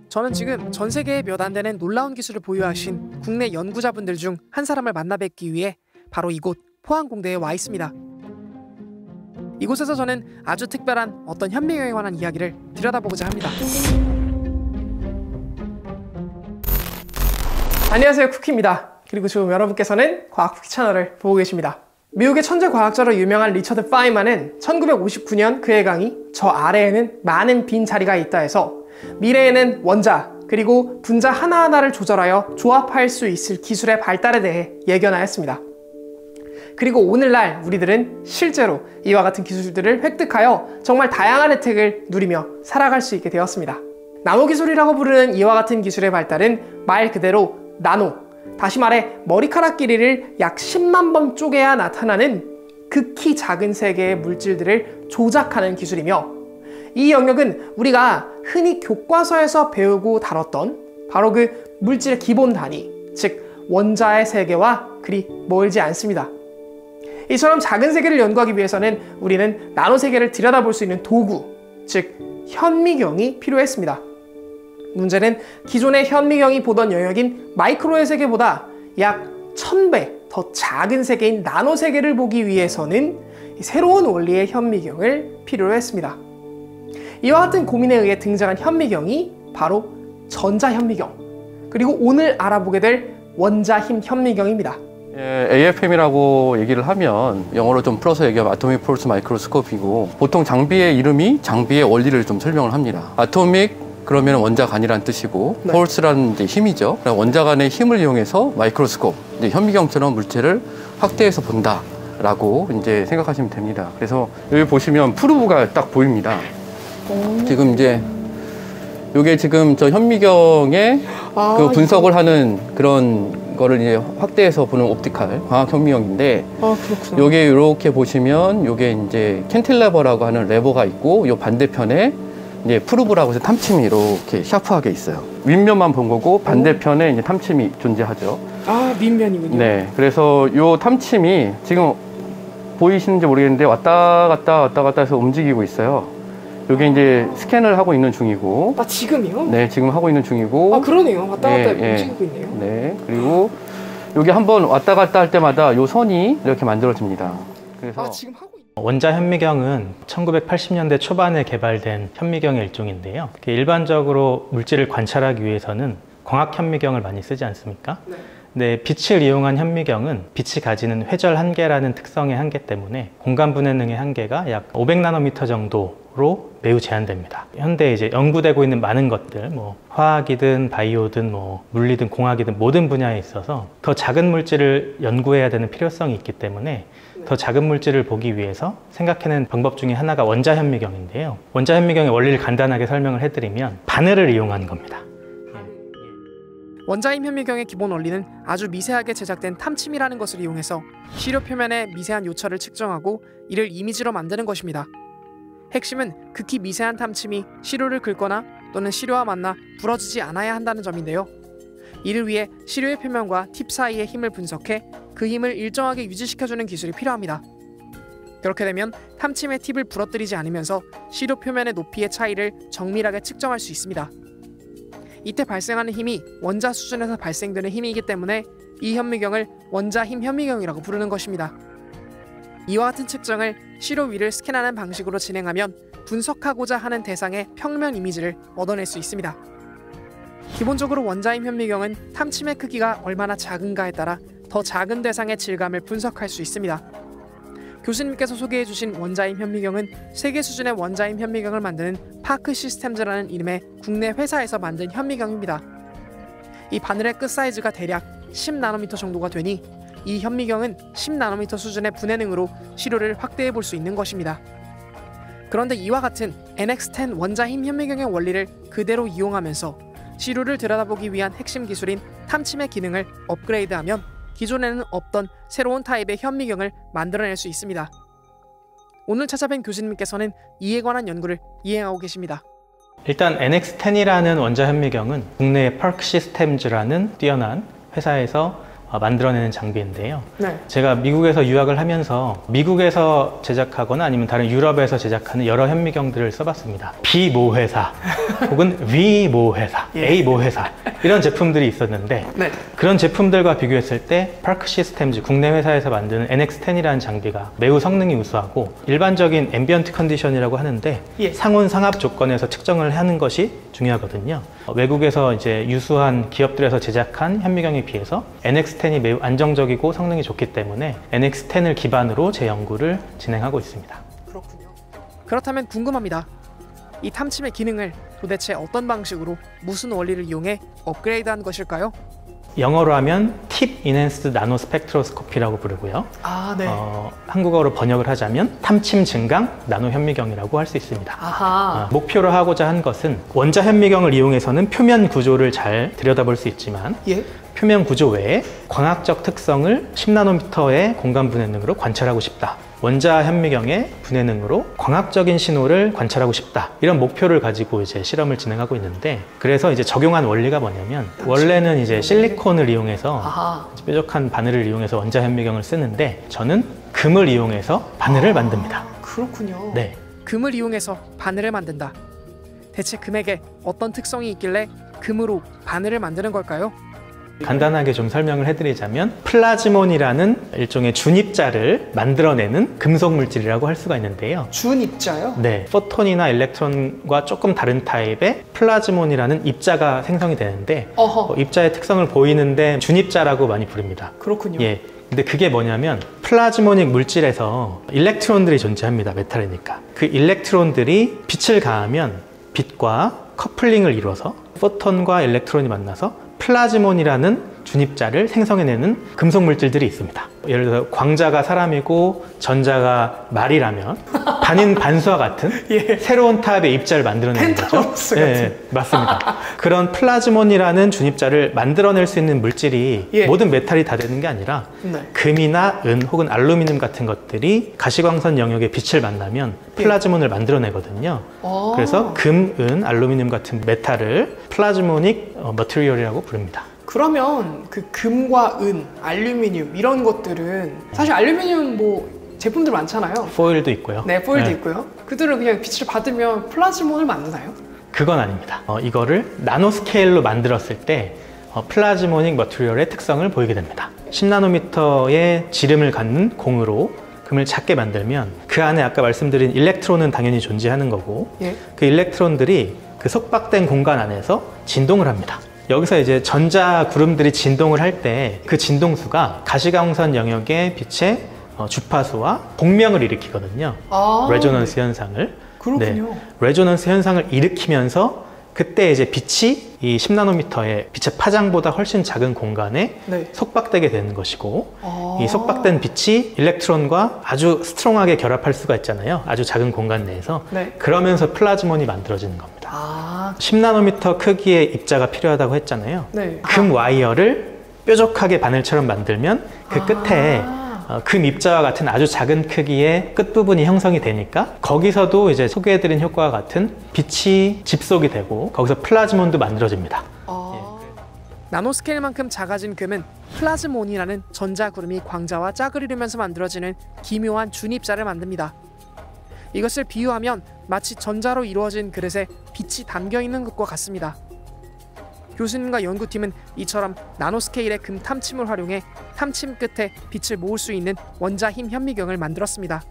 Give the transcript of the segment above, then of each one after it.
저는 지금 전 세계에 몇 안 되는 놀라운 기술을 보유하신 국내 연구자분들 중 한 사람을 만나 뵙기 위해 바로 이곳 포항공대에 와 있습니다. 이곳에서 저는 아주 특별한 어떤 현미경에 관한 이야기를 들여다보고자 합니다. 안녕하세요, 쿠키입니다. 그리고 지금 여러분께서는 과학쿠키 채널을 보고 계십니다. 미국의 천재 과학자로 유명한 리처드 파이만은 1959년 그의 강의 저 아래에는 많은 빈 자리가 있다 해서 미래에는 원자 그리고 분자 하나하나를 조절하여 조합할 수 있을 기술의 발달에 대해 예견하였습니다. 그리고 오늘날 우리들은 실제로 이와 같은 기술들을 획득하여 정말 다양한 혜택을 누리며 살아갈 수 있게 되었습니다. 나노기술이라고 부르는 이와 같은 기술의 발달은 말 그대로 나노, 다시 말해 머리카락 길이를 약 10만 번 쪼개야 나타나는 극히 작은 세계의 물질들을 조작하는 기술이며, 이 영역은 우리가 흔히 교과서에서 배우고 다뤘던 바로 그 물질의 기본 단위, 즉 원자의 세계와 그리 멀지 않습니다. 이처럼 작은 세계를 연구하기 위해서는 우리는 나노 세계를 들여다볼 수 있는 도구, 즉 현미경이 필요했습니다. 문제는 기존의 현미경이 보던 영역인 마이크로의 세계보다 약 1000배 더 작은 세계인 나노 세계를 보기 위해서는 새로운 원리의 현미경을 필요로 했습니다. 이와 같은 고민에 의해 등장한 현미경이 바로 전자현미경, 그리고 오늘 알아보게 될 원자힘 현미경입니다. AFM이라고 얘기를 하면 영어로 좀 풀어서 얘기하면 아토믹 폴스 마이크로스코프이고, 보통 장비의 이름이 장비의 원리를 좀 설명을 합니다. 아토믹 그러면 원자간이란 뜻이고, 네. 폴스라는 이제 힘이죠. 원자간의 힘을 이용해서 마이크로스코프, 이제 현미경처럼 물체를 확대해서 본다라고 이제 생각하시면 됩니다. 그래서 여기 보시면 프루브가 딱 보입니다. 지금 이제 이게 지금 저 현미경의 그 분석을 하는 그런 거를 이제 확대해서 보는 옵티컬 광학 현미경인데, 그렇구나. 여기 이렇게 보시면 요게 이제 캔틸레버라고 하는 레버가 있고, 요 반대편에 이제 프루브라고 해서 탐침이 이렇게 샤프하게 있어요. 윗면만 본 거고 반대편에 이제 탐침이 존재하죠. 밑면이군요. 네, 그래서 요 탐침이 지금 보이시는지 모르겠는데 왔다 갔다 해서 움직이고 있어요. 요게 이제 스캔을 하고 있는 중이고. 지금이요? 네, 지금 하고 있는 중이고. 그러네요. 왔다 갔다 움직이고 있네요. 네, 그리고 여기 한번 왔다 갔다 할 때마다 요 선이 이렇게 만들어집니다. 그래서 지금 하고 있네요. 원자 현미경은 1980년대 초반에 개발된 현미경의 일종인데요. 일반적으로 물질을 관찰하기 위해서는 광학 현미경을 많이 쓰지 않습니까? 네. 근데 빛을 이용한 현미경은 빛이 가지는 회절 한계라는 특성의 한계 때문에 공간 분해능의 한계가 약 500나노미터 정도로 매우 제한됩니다. 현대 이제 연구되고 있는 많은 것들, 뭐 화학이든 바이오든 뭐 물리든 공학이든 모든 분야에 있어서 더 작은 물질을 연구해야 되는 필요성이 있기 때문에 더 작은 물질을 보기 위해서 생각해낸 방법 중에 하나가 원자 현미경인데요. 원자 현미경의 원리를 간단하게 설명을 해드리면 바늘을 이용하는 겁니다. 원자힘 현미경의 기본 원리는 아주 미세하게 제작된 탐침이라는 것을 이용해서 시료 표면의 미세한 요철을 측정하고 이를 이미지로 만드는 것입니다. 핵심은 극히 미세한 탐침이 시료를 긁거나 또는 시료와 만나 부러지지 않아야 한다는 점인데요. 이를 위해 시료의 표면과 팁 사이의 힘을 분석해 그 힘을 일정하게 유지시켜주는 기술이 필요합니다. 그렇게 되면 탐침의 팁을 부러뜨리지 않으면서 시료 표면의 높이의 차이를 정밀하게 측정할 수 있습니다. 이때 발생하는 힘이 원자 수준에서 발생되는 힘이기 때문에 이 현미경을 원자힘 현미경이라고 부르는 것입니다. 이와 같은 측정을 시료 위를 스캔하는 방식으로 진행하면 분석하고자 하는 대상의 평면 이미지를 얻어낼 수 있습니다. 기본적으로 원자힘 현미경은 탐침의 크기가 얼마나 작은가에 따라 더 작은 대상의 질감을 분석할 수 있습니다. 교수님께서 소개해주신 원자힘 현미경은 세계 수준의 원자힘 현미경을 만드는 파크 시스템즈라는 이름의 국내 회사에서 만든 현미경입니다. 이 바늘의 끝 사이즈가 대략 10나노미터 정도가 되니 이 현미경은 10나노미터 수준의 분해능으로 시료를 확대해 볼 수 있는 것입니다. 그런데 이와 같은 NX10 원자힘 현미경의 원리를 그대로 이용하면서 시료를 들여다보기 위한 핵심 기술인 탐침의 기능을 업그레이드하면 기존에는 없던 새로운 타입의 현미경을 만들어낼 수 있습니다. 오늘 찾아뵌 교수님께서는 이에 관한 연구를 이행하고 계십니다. 일단 NX10이라는 원자 현미경은 국내의 펄크 시스템즈라는 뛰어난 회사에서 만들어내는 장비인데요. 네. 제가 미국에서 유학을 하면서 미국에서 제작하거나 아니면 다른 유럽에서 제작하는 여러 현미경들을 써봤습니다. B 모 회사 혹은 V 모 회사, 예. A 모 회사 이런 제품들이 있었는데 네. 그런 제품들과 비교했을 때 파크 시스템즈 국내 회사에서 만드는 NX10이라는 장비가 매우 성능이 우수하고 일반적인 앰비언트 컨디션이라고 하는데 예. 상온 상압 조건에서 측정을 하는 것이 중요하거든요. 외국에서 이제 유수한 기업들에서 제작한 현미경에 비해서 NX10이 매우 안정적이고 성능이 좋기 때문에 NX10을 기반으로 제 연구를 진행하고 있습니다. 그렇군요. 그렇다면 궁금합니다. 이 탐침의 기능을 도대체 어떤 방식으로 무슨 원리를 이용해 업그레이드한 것일까요? 영어로 하면 Tip Enhanced Nano Spectroscopy라고 부르고요. 아, 네. 한국어로 번역을 하자면 탐침 증강 나노 현미경이라고 할 수 있습니다. 아하. 목표로 하고자 한 것은 원자 현미경을 이용해서는 표면 구조를 잘 들여다볼 수 있지만 예. 표면 구조 외에 광학적 특성을 10나노미터의 공간 분해능으로 관찰하고 싶다. 원자 현미경의 분해능으로 광학적인 신호를 관찰하고 싶다. 이런 목표를 가지고 이제 실험을 진행하고 있는데 그래서 이제 적용한 원리가 뭐냐면 원래는 이제 실리콘을 이용해서 아하. 뾰족한 바늘을 이용해서 원자 현미경을 쓰는데 저는 금을 이용해서 바늘을 만듭니다. 그렇군요. 네. 금을 이용해서 바늘을 만든다. 대체 금에게 어떤 특성이 있길래 금으로 바늘을 만드는 걸까요? 간단하게 좀 설명을 해드리자면 플라즈몬이라는 일종의 준입자를 만들어내는 금속 물질이라고 할 수가 있는데요. 준입자요? 네, 포톤이나 일렉트론과 조금 다른 타입의 플라즈몬이라는 입자가 생성이 되는데 어허. 입자의 특성을 보이는데 준입자라고 많이 부릅니다. 그렇군요. 예. 근데 그게 뭐냐면 플라즈모닉 물질에서 일렉트론들이 존재합니다. 메탈이니까. 그 일렉트론들이 빛을 가하면 빛과 커플링을 이루어서 포톤과 일렉트론이 만나서 플라즈몬이라는 준입자를 생성해내는 금속 물질들이 있습니다. 예를 들어서 광자가 사람이고 전자가 말이라면 반인 반수와 같은 예. 새로운 타입의 입자를 만들어내는 거죠. 펜타우스 같은. 예, 맞습니다. 그런 플라즈몬이라는 준입자를 만들어낼 수 있는 물질이 예. 모든 메탈이 다 되는 게 아니라 네. 금이나 은 혹은 알루미늄 같은 것들이 가시광선 영역의 빛을 만나면 플라즈몬을 만들어내거든요. 아. 그래서 금, 은, 알루미늄 같은 메탈을 플라즈모닉 머티리얼이라고 부릅니다. 그러면 그 금과 은, 알루미늄 이런 것들은 사실 알루미늄 뭐 제품들 많잖아요. 포일도 있고요. 네, 포일도 네. 있고요. 그들은 그냥 빛을 받으면 플라즈몬을 만드나요? 그건 아닙니다. 이거를 나노 스케일로 만들었을 때 플라즈모닉 머티리얼의 특성을 보이게 됩니다. 10나노미터의 지름을 갖는 공으로 금을 작게 만들면 그 안에 아까 말씀드린 일렉트론은 당연히 존재하는 거고 예. 그 일렉트론들이 그 속박된 공간 안에서 진동을 합니다. 여기서 이제 전자 구름들이 진동을 할 때 그 진동수가 가시광선 영역의 빛의 주파수와 공명을 일으키거든요. 아, 레조넌스 현상을. 그렇군요. 레조넌스 현상을 일으키면서 그때 이제 빛이 이 10나노미터의 빛의 파장보다 훨씬 작은 공간에 네. 속박되게 되는 것이고 아. 이 속박된 빛이 일렉트론과 아주 스트롱하게 결합할 수가 있잖아요. 아주 작은 공간 내에서. 네. 그러면서 플라즈몬이 만들어지는 겁니다. 아, 10나노미터 크기의 입자가 필요하다고 했잖아요. 네. 금 와이어를 뾰족하게 바늘처럼 만들면 그 끝에 금 입자와 같은 아주 작은 크기의 끝부분이 형성이 되니까 거기서도 이제 소개해드린 효과와 같은 빛이 집속이 되고 거기서 플라즈몬도 만들어집니다. 나노스케일만큼 작아진 금은 플라즈몬이라는 전자구름이 광자와 짝을 이루면서 만들어지는 기묘한 준입자를 만듭니다. 이것을 비유하면 마치 전자로 이루어진 그릇에 빛이 담겨있는 것과 같습니다. 교수님과 연구팀은 이처럼 나노스케일의 금 탐침을 활용해 탐침 끝에 빛을 모을 수 있는 원자 힘 현미경을 만들었습니다.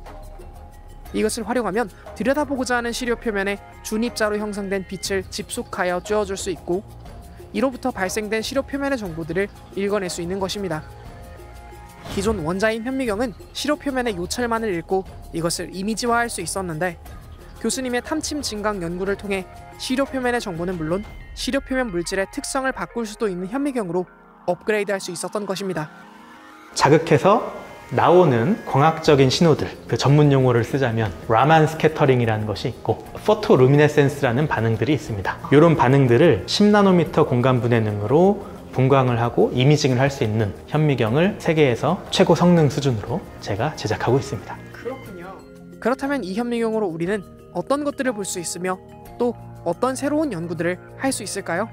이것을 활용하면 들여다보고자 하는 시료 표면에 준입자로 형성된 빛을 집속하여 쬐어줄 수 있고 이로부터 발생된 시료 표면의 정보들을 읽어낼 수 있는 것입니다. 기존 원자힘 현미경은 시료 표면의 요철만을 읽고 이것을 이미지화할 수 있었는데 교수님의 탐침 증강 연구를 통해 시료 표면의 정보는 물론 시료 표면 물질의 특성을 바꿀 수도 있는 현미경으로 업그레이드할 수 있었던 것입니다. 자극해서 나오는 광학적인 신호들, 그 전문 용어를 쓰자면 라만 스캐터링이라는 것이 있고 포토루미네센스라는 반응들이 있습니다. 이런 반응들을 10나노미터 공간 분해능으로 분광을 하고 이미징을 할 수 있는 현미경을 세계에서 최고 성능 수준으로 제가 제작하고 있습니다. 그렇군요. 그렇다면 이 현미경으로 우리는 어떤 것들을 볼 수 있으며 또 어떤 새로운 연구들을 할 수 있을까요?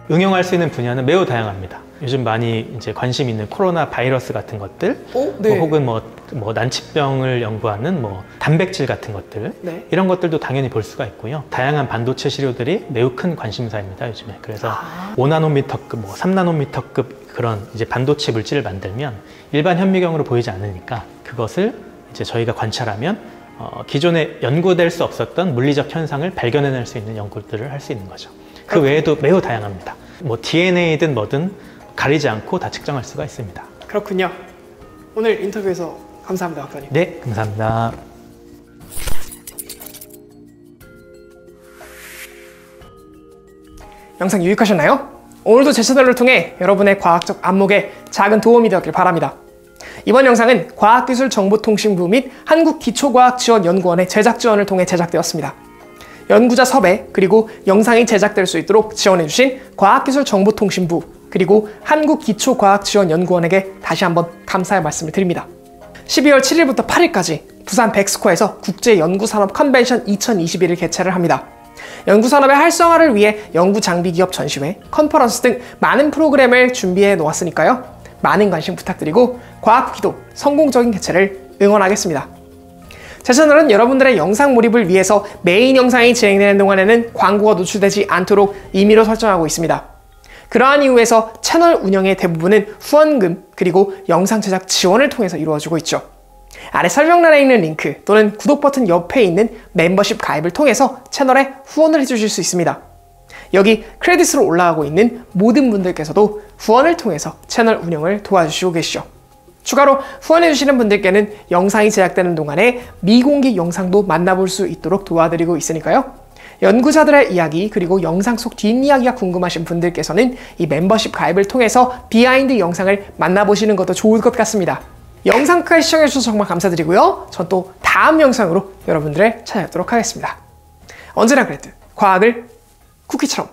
응용할 수 있는 분야는 매우 다양합니다. 요즘 많이 이제 관심 있는 코로나 바이러스 같은 것들, 네. 혹은 뭐 난치병을 연구하는 뭐 단백질 같은 것들, 네. 이런 것들도 당연히 볼 수가 있고요. 다양한 반도체 시료들이 매우 큰 관심사입니다, 요즘에. 그래서 5나노미터급, 뭐 3나노미터급 그런 이제 반도체 물질을 만들면 일반 현미경으로 보이지 않으니까 그것을 이제 저희가 관찰하면 기존에 연구될 수 없었던 물리적 현상을 발견해낼 수 있는 연구들을 할 수 있는 거죠. 그 외에도 매우 다양합니다. 뭐 DNA든 뭐든 가리지 않고 다 측정할 수가 있습니다. 그렇군요. 오늘 인터뷰에서 감사합니다, 박사님. 네, 감사합니다. 영상 유익하셨나요? 오늘도 제 채널을 통해 여러분의 과학적 안목에 작은 도움이 되었길 바랍니다. 이번 영상은 과학기술정보통신부 및 한국기초과학지원연구원의 제작 지원을 통해 제작되었습니다. 연구자 섭외 그리고 영상이 제작될 수 있도록 지원해주신 과학기술정보통신부 그리고 한국기초과학지원연구원에게 다시 한번 감사의 말씀을 드립니다. 12월 7일부터 8일까지 부산 백스코에서 국제연구산업 컨벤션 2021을 개최를 합니다. 연구산업의 활성화를 위해 연구장비기업 전시회, 컨퍼런스 등 많은 프로그램을 준비해 놓았으니까요. 많은 관심 부탁드리고 과학기도 성공적인 개최를 응원하겠습니다. 제 채널은 여러분들의 영상 몰입을 위해서 메인 영상이 진행되는 동안에는 광고가 노출되지 않도록 임의로 설정하고 있습니다. 그러한 이유에서 채널 운영의 대부분은 후원금 그리고 영상 제작 지원을 통해서 이루어지고 있죠. 아래 설명란에 있는 링크 또는 구독 버튼 옆에 있는 멤버십 가입을 통해서 채널에 후원을 해주실 수 있습니다. 여기 크레딧으로 올라가고 있는 모든 분들께서도 후원을 통해서 채널 운영을 도와주시고 계시죠. 추가로 후원해주시는 분들께는 영상이 제작되는 동안에 미공개 영상도 만나볼 수 있도록 도와드리고 있으니까요. 연구자들의 이야기 그리고 영상 속 뒷이야기가 궁금하신 분들께서는 이 멤버십 가입을 통해서 비하인드 영상을 만나보시는 것도 좋을 것 같습니다. 영상까지 시청해주셔서 정말 감사드리고요. 전 또 다음 영상으로 여러분들을 찾아뵙도록 하겠습니다. 언제나 그랬듯 과학을 쿠키처럼